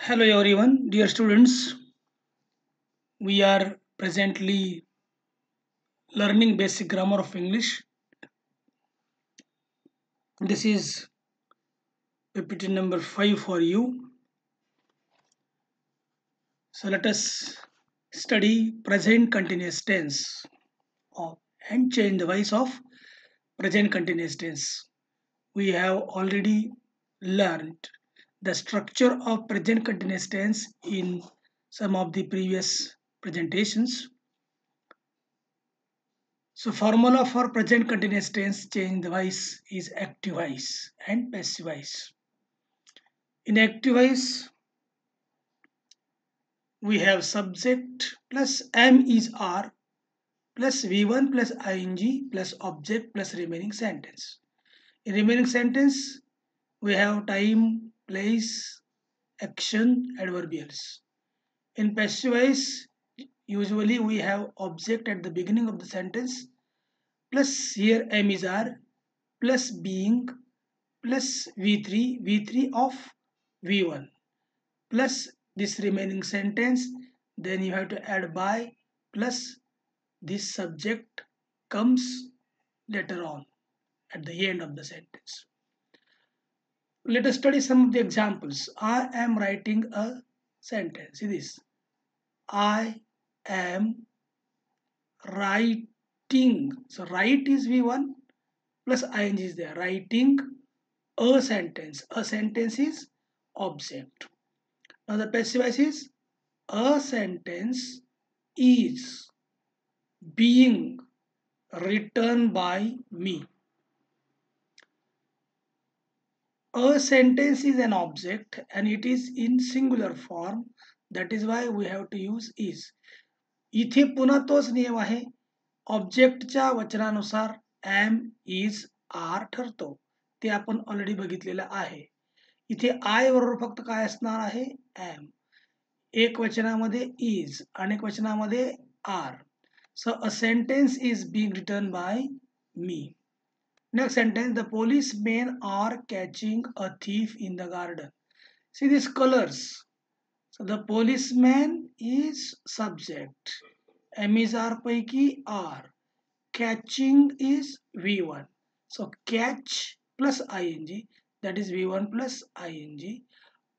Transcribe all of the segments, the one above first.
Hello everyone, dear students. We are presently learning basic grammar of English. This is PPT number 5 for you. So let us study present continuous tense of and change the voice of present continuous tense. We have already learned the structure of present continuous tense in some of the previous presentations. So formula for present continuous tense change the voice is active voice and passive voice. In active voice, we have subject plus am is are plus v1 plus ing plus object plus remaining sentence. In remaining sentence, we have time, place, action, adverbials. In passive voice, usually we have object at the beginning of the sentence plus here am is are plus being plus V3 of V1 plus this remaining sentence, then you have to add by plus this subject comes later on at the end of the sentence. Let us study some of the examples. I am writing a sentence. See this. I am writing. So write is V1 plus ing is there. Writing a sentence. A sentence is object. Now the passive voice is a sentence is being written by me. A sentence is an object and it is in singular form. That is why we have to use is. इथे पुन्हा तोच नियम आहे. ऑब्जेक्टच्या वचनानुसार am is are ठरतो. ते आपण already बघितलेलं आहे. इथे आय बरोबर फक्त काय असणार आहे am. एक वचनामध्ये is अनेक वचनामध्ये are. So a sentence is being written by me. Next sentence, the policemen are catching a thief in the garden. See these colors. So the policeman is subject. Am is are paiki are. Catching is V1. So catch plus ing, that is V1 plus ing.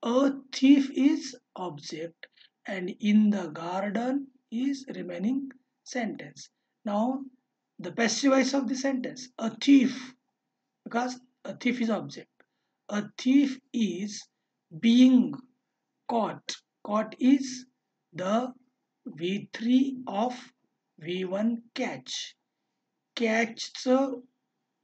A thief is object and in the garden is remaining sentence. Now the passive voice of the sentence, a thief, because a thief is object. A thief is being caught. Caught is the V3 of V1 catch. Catchचं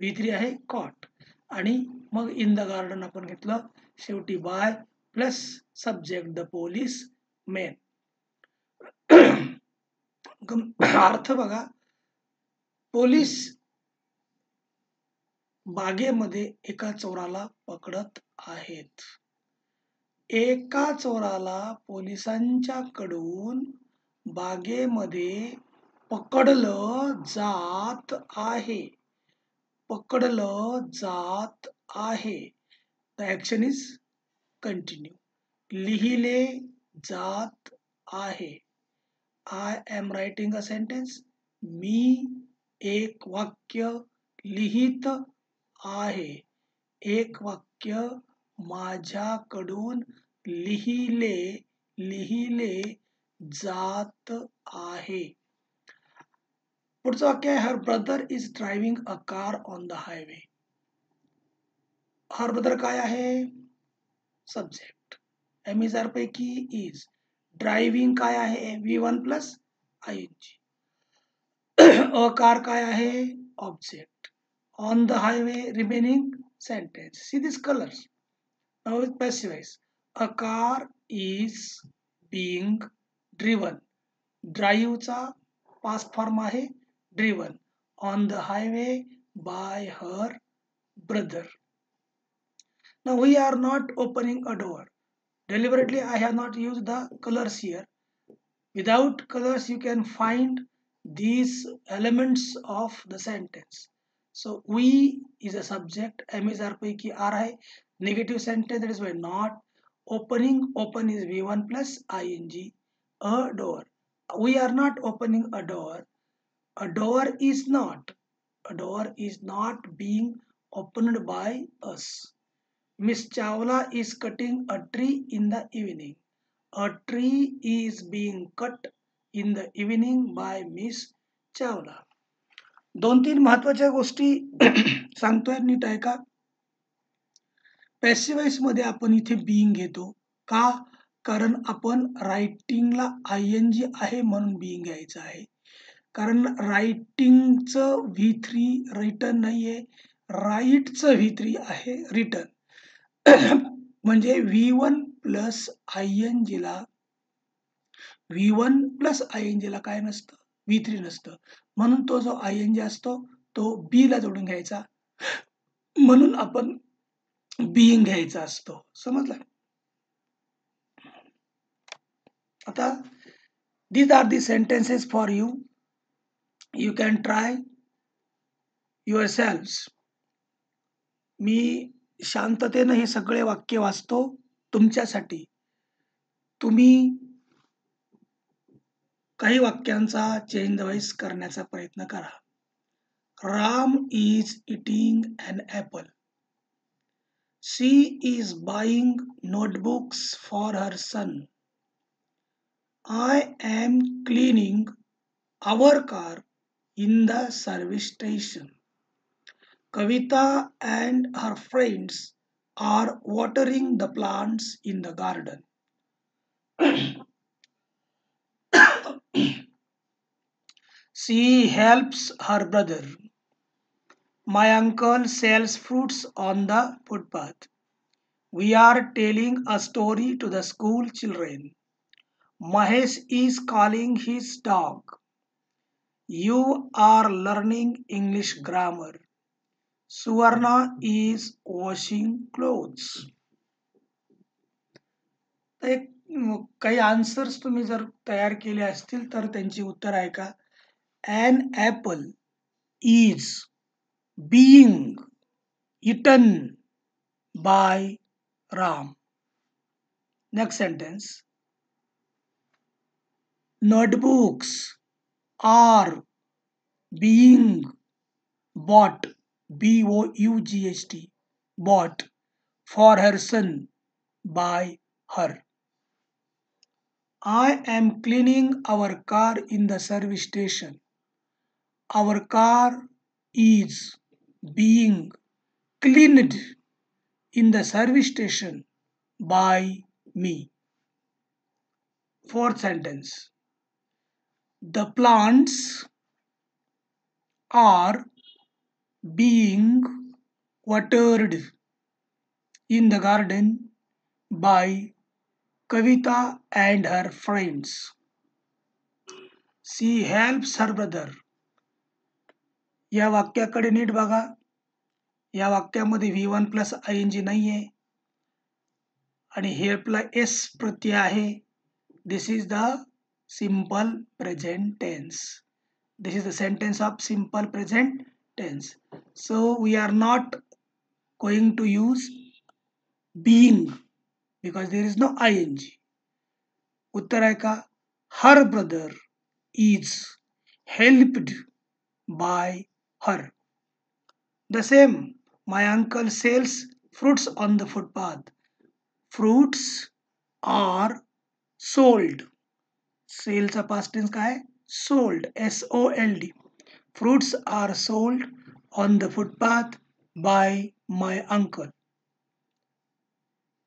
V3 आहे caught. आणि मग in the garden आपण घेतलं शेवटी by plus subject the police men. अर्थ बघा, police बागेमध्ये एका चोराला पकडत आहेत. एका चोराला पोलिसांच्याकडून बागेमध्ये पकडलं जात आहे. पकडलं जात आहे. The action is continue. लिहिले जात आहे. I am writing a sentence. मी एक वाक्य लिहित आहे. एक वाक्य माझ्याकडून लिहिले जात आहे. पुढचं वाक्य आहे her brother is driving a car on the highway. Her brother काय आहे सब्जेक्ट. एम इज आर पैकी इज. ड्रायव्हिंग काय आहे V1 plus ing. A car काय आहे object. On the highway remaining sentence. See this colours. Now with passive voice. A car is being driven. Drive चा past form आहे driven on the highway by her brother. Now we are not opening a door. Deliberately I have not used the colors here. Without colors you can find these elements of the sentence. So we is a subject, am is are पैकी are आहे. Negative sentence, that is why not. Open is V1 plus ing. A door. We are not opening a door. A door is not. A door is not being opened by us. Miss Chawla is cutting a tree in the evening. A tree is being cut in the evening by Miss Chawla. 2-3 महत्वाच्या गोष्टी सांगतोय, नीट ऐका. Passive voice मध्ये आपण इथे being घेतो का? कारण आपण रायटिंगला आयएनजी आहे म्हणून बीइंग घ्यायचं आहे. कारण रायटिंगचं V3 रिटर्न नाहीये, राईटचं V3 आहे रिटर्न. म्हणजे V1 प्लस आयएनजीला काय नसतं, V3 नसतं. म्हणून तो जो आयएनजी असतो तो बी ला जोडून घ्यायचा, म्हणून आपण बीइंग घ्यायचा असतो. समजलं? आता these are the sentences for you. You can try yourselves. मी शांततेने हे सगळे वाक्य वाचतो तुमच्यासाठी. तुम्ही काही वाक्यांचा चेंज द व्हॉइस करण्याचा प्रयत्न करा. Ram is eating an apple. She is buying notebooks for her son. I am cleaning our car in the service station. Kavita and her friends are watering the plants in the garden. She helps her brother. My uncle sells fruits on the footpath. We are telling a story to the school children. Mahesh is calling his dog. You are learning English grammar. Suvarna is washing clothes. एक काही answers तुम्ही जर तयार केले असतील तर त्यांची उत्तर ऐका. An apple is being eaten by Ram. Next sentence. Notebooks are being bought, BOUGHT, bought for her son by her. I am cleaning our car in the service station. Our car is being cleaned in the service station by me. Fourth sentence. The plants are being watered in the garden by Kavita and her friends. She helps her brother. या वाक्याकडे नीट बघा. या वाक्यामध्ये V1 plus आयएनजी नाहीये आणि हेल्पला S प्रत्यय आहे. This is the simple present tense. This is the sentence of simple present tense. So we are not going to use being because there is no ing. उत्तर आहे का? Her brother is helped by her. The same. My uncle sells fruits on the footpath. Fruits are sold. Saleचा past tense काय? Sold. SOLD. Fruits are sold on the footpath by my uncle.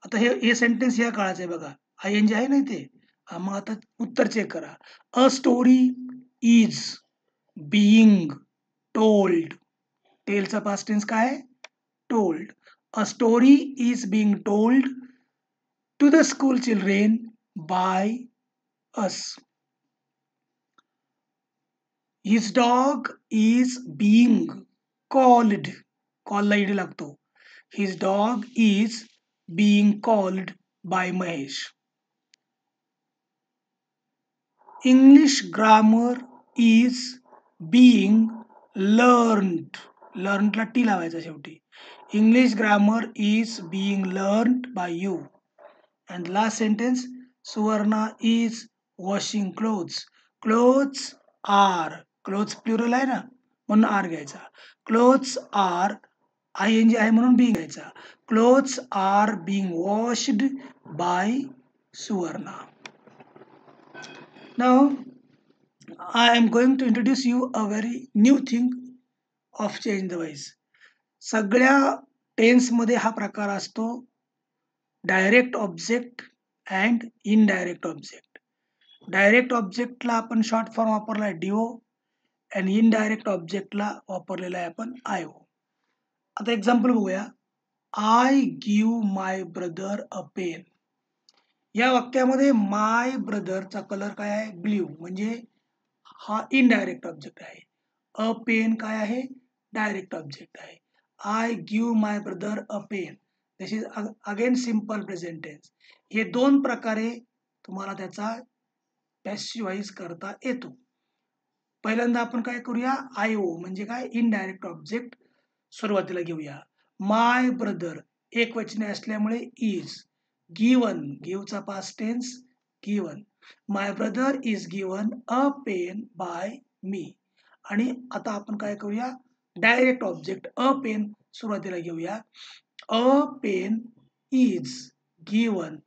आता हे sentence या काळाचं आहे बघा. आयएनजी आहे ना इथे. मग आता उत्तर चेक करा. A story is being told. टेलचा पास्ट टेन्स काय? Told. A story is being told to the school children by us. His dog is being called. कॉलला ईडी लागतो. His dog is being called by Mahesh. English grammar is being learned. Learned ला T लावायचा शेवटी. English grammar is being learned by you. And last sentence, Suvarna is washing clothes. Clothes are, clothes plural आहे ना म्हणून R घ्यायचा. Clothes R ing आहे म्हणून being घ्यायचा. Clothes are being washed by Suvarna. Now I am going to introduce you a very new thing of change the voice. सगळ्या tense मध्ये हा प्रकार असतो direct object and indirect object. Direct ऑब्जेक्टला आपण शॉर्ट फॉर्म वापरला आहे डीओ आणि इनडायरेक्ट ऑब्जेक्टला वापरलेला आहे आपण आयओ. आता एक्झाम्पल बघूया. I give my brother a pen. या वाक्यामध्ये माय ब्रदरचा कलर काय आहे? ब्ल्यू, म्हणजे हा इनडायरेक्ट ऑब्जेक्ट आहे. अ पेन काय आहे? डायरेक्ट ऑब्जेक्ट आहे. I give my brother a pen. This is again simple present tense. हे दोन प्रकारे तुम्हाला त्याचा पॅसिव्हाइज करता येतो. पहिल्यांदा आपण काय करूया, आयओ म्हणजे काय, इनडायरेक्ट ऑब्जेक्ट सुरुवातीला घेऊया. माय ब्रदर एकवचनी असल्यामुळे इज. गिवन, गिव्हचा past tense given. My brother is given a pen by me. आणि आता आपण काय करूया, डायरेक्ट ऑब्जेक्ट अ पेन सुरुवातीला घेऊया. A pen is given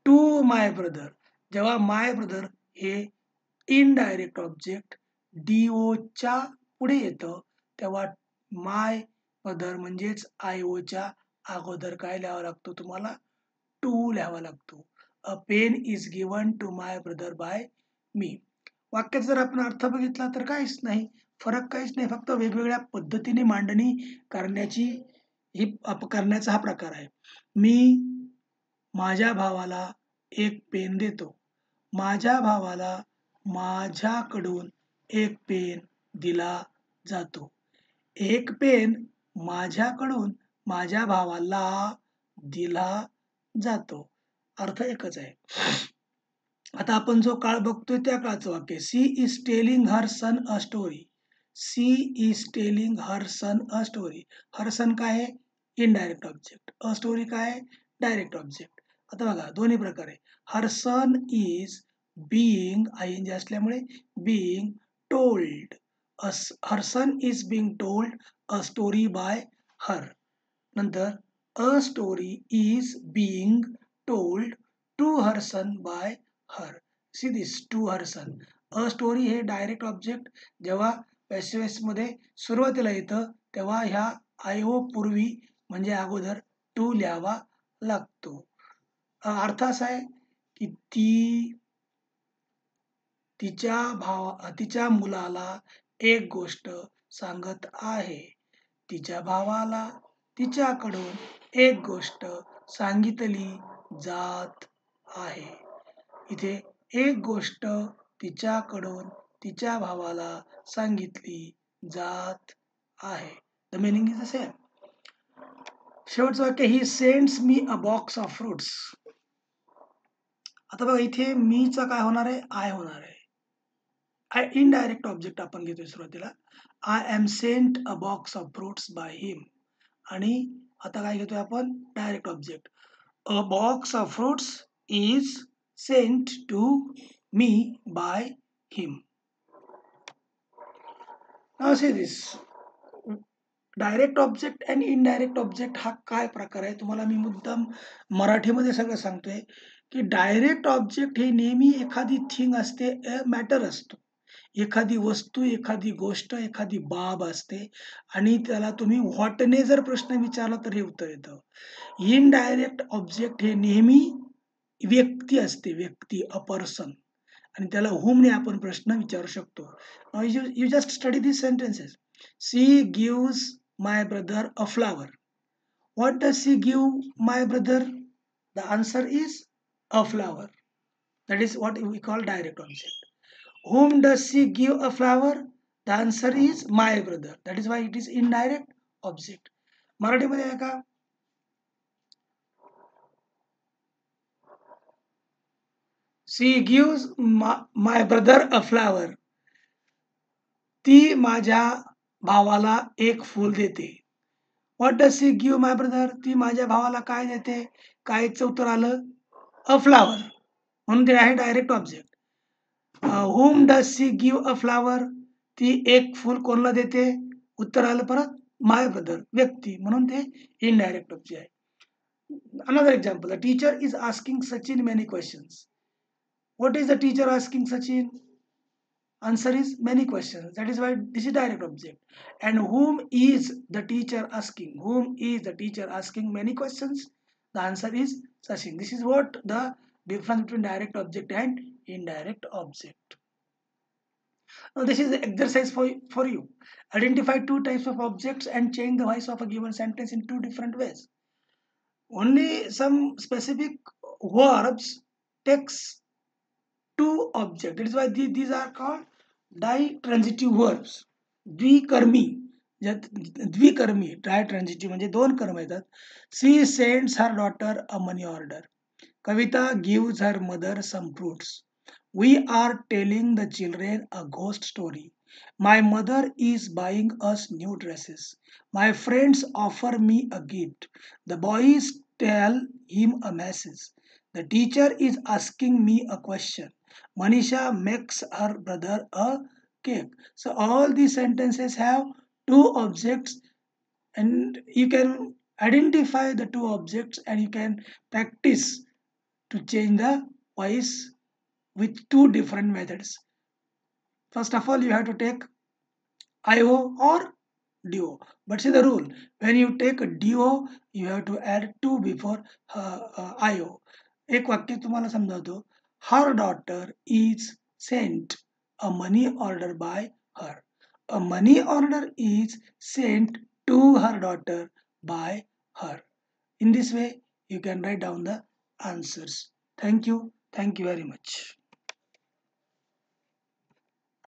to my brother. जेव्हा माय ब्रदर हे इनडायरेक्ट ऑब्जेक्ट डीओच्या पुढे येतं तेव्हा माय ब्रदर म्हणजेच आयओच्या अगोदर काय लिहावं लागतो तुम्हाला? टू लिहावा लागतो. A pen is given to my brother by me. वाक्याचा जर आपण अर्थ बघितला तर काहीच नाही, फरक काहीच नाही, फक्त वेगवेगळ्या पद्धतीने मांडणी करण्याचा हा प्रकार आहे. मी माझ्या भावाला एक पेन देतो. माझ्या भावाला माझ्याकडून एक पेन दिला जातो. एक पेन माझ्याकडून माझ्या भावाला दिला जातो. अर्थ एकच आहे. आता आपण जो काळ बघतोय त्या काळचं वाक्य. She is telling her son a story. She is telling her son a story. Her son काय आहे? Indirect object. अ स्टोरी काय आहे? Direct object. आता बघा दोन्ही प्रकारे. हर सन इज बीइंग आयएनजी असल्यामुळे being told. Her son is being told a story by her. नंतर a story is being told to her son by her. See this, to her son. A story हे direct object जेव्हा passive मध्ये सुरुवातीला येतं तेव्हा ह्या IO पूर्वी म्हणजे अगोदर टू लिहावा लागतो. अर्थ असा आहे की तिच्या मुलाला एक गोष्ट सांगत आहे. तिच्या भावाला तिच्याकडून एक गोष्ट सांगितली जात आहे. इथे एक गोष्ट तिच्याकडून तिच्या भावाला सांगितली जात आहे. The meaning is the same. शेवटचं वाक्य, he sends me a box of fruits. आता बघा इथे मीचा काय होणार आहे? आय होणार आहे. आय इनडायरेक्ट ऑब्जेक्ट आपण घेतोय सुरुवातीला. I am sent a box of fruits by him. आणि आता काय घेतोय आपण? Direct object. A box of fruits is sent to me by him. Now say this. Direct object आणि इनडायरेक्ट ऑब्जेक्ट हा काय प्रकार आहे? तुम्हाला मी मुद्दाम मराठीमध्ये सगळं सांगतोय की डायरेक्ट ऑब्जेक्ट हे नेहमी एखादी थिंग असते, मॅटर असतो. एखादी वस्तू, एखादी गोष्ट, एखादी बाब असते आणि त्याला तुम्ही व्हॉटने जर प्रश्न विचारला तर हे उत्तर येतं. इनडायरेक्ट ऑब्जेक्ट हे नेहमी व्यक्ती असते, व्यक्ती, अ पर्सन, आणि त्याला हुमने आपण प्रश्न विचारू शकतो. You just study this sentences. She gives my brother a flower. What does she give my brother? The answer is a flower. That is what we call direct object. Whom does she give a flower? The answer is my brother. That is why it is indirect object. मराठीमध्ये आहे का? She gives my brother a flower. ती माझ्या भावाला एक फूल देते. What does she give my brother? ती माझ्या भावाला काय देते? कायचं उत्तर आलं? अ फ्लावर म्हणून ते आहे direct object. whom does she give a flower? ती एक फूल कोणाला देते? उत्तर आलं परत माय ब्रदर व्यक्ती म्हणून ते इनडायरेक्ट ऑब्जेक्ट आहे. Another example, the teacher is asking Sachin many questions. What is the teacher asking Sachin? Answer is many questions. That is why this is direct object. And whom is the teacher asking? Whom is the teacher asking many questions? The answer is Sachin. This is what the difference between direct object and indirect object. Now this is the exercise for you. Identify two types of objects and change the voice of a given sentence in two different ways. Only some specific verbs takes two objects. That is why these are called ditransitive verbs. द्विकर्मी द्विकर्मी ditransitive म्हणजे दोन कर्म येतात. She sends her daughter a money order. Kavita gives her mother some fruits. We are telling the children a ghost story. My mother is buying us new dresses. My friends offer me a gift. The boys tell him a message. The teacher is asking me a question. Manisha makes her brother a cake. So all these sentences have two objects, and you can identify the two objects and you can practice to change the voice with two different methods. First of all, you have to take IO or DO. But see the rule, when you take a DO, you have to add 2 before IO. एक वाक्य तुम्हाला समजावतो. Her daughter is sent a money order by her. A money order is sent to her daughter by her. In this way, you can write down the answers. Thank you. Thank you very much.